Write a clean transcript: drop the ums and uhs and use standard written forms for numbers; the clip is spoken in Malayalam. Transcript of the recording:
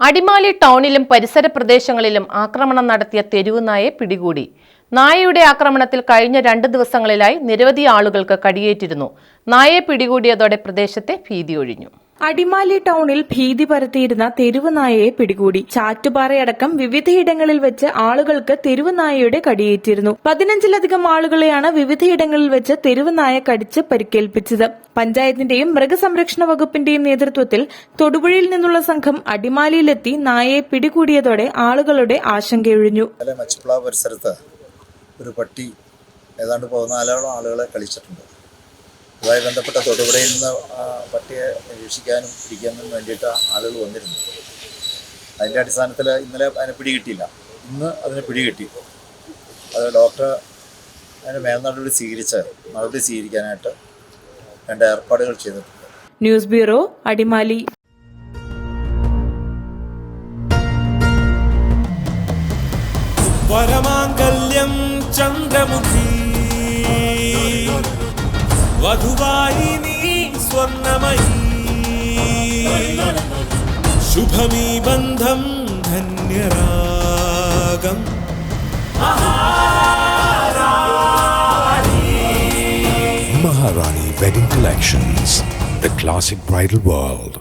അടിമാലി ടൗണിലും പരിസര പ്രദേശങ്ങളിലും ആക്രമണം നടത്തിയ തെരുവ് നായയെ പിടികൂടി. നായയുടെ ആക്രമണത്തിൽ കഴിഞ്ഞ 2 ദിവസങ്ങളിലായി നിരവധി ആളുകൾക്ക് കടിയേറ്റിരുന്നു. നായയെ പിടികൂടിയതോടെ പ്രദേശത്തെ ഭീതി ഒഴിഞ്ഞു. അടിമാലി ടൗണിൽ ഭീതി പരത്തിയിരുന്ന തെരുവ് നായയെ പിടികൂടി. ചാറ്റുപാറയടക്കം വിവിധയിടങ്ങളിൽ വെച്ച് ആളുകൾക്ക് തെരുവ് നായയുടെ കടിയേറ്റിരുന്നു. 15ലധികം ആളുകളെയാണ് വിവിധയിടങ്ങളിൽ വെച്ച് തെരുവ് നായ കടിച്ച് പരിക്കേൽപ്പിച്ചത്. പഞ്ചായത്തിന്റെയും മൃഗസംരക്ഷണ വകുപ്പിന്റെയും നേതൃത്വത്തിൽ തൊടുപുഴയിൽ നിന്നുള്ള സംഘം അടിമാലിയിലെത്തി നായയെ പിടികൂടിയതോടെ ആളുകളുടെ ആശങ്കയൊഴിഞ്ഞു. പരിസരത്ത് ഒരു പട്ടി ഏതാണ്ട് 14 ആളുകളെ കളിച്ചിട്ടുണ്ട്. അതുമായി ബന്ധപ്പെട്ട തൊടുപുഴയിൽ നിന്ന് പട്ടിയെ നിരീക്ഷിക്കാനും പിടിക്കാനും വേണ്ടിയിട്ട് ആളുകൾ വന്നിരുന്നു. അതിൻ്റെ അടിസ്ഥാനത്തിൽ ഇന്നലെ അതിനെ പിടികിട്ടിയില്ല. ഇന്ന് അതിനെ പിടികിട്ടി. അത് ഡോക്ടർ അതിന് മേൽനടപടി സ്വീകരിക്കാനായിട്ട് വേണ്ട ഏർപ്പാടുകൾ ചെയ്തിട്ടുണ്ട്. News bureau, Adimali. വരമാംഗല്യം ചന്ദ്രമുഖി വധുവായി നീ സ്വർണ്ണമയീ ശുഭമീ ബന്ധം ധന്യരാഗം Maharani Wedding Collections, the classic bridal world.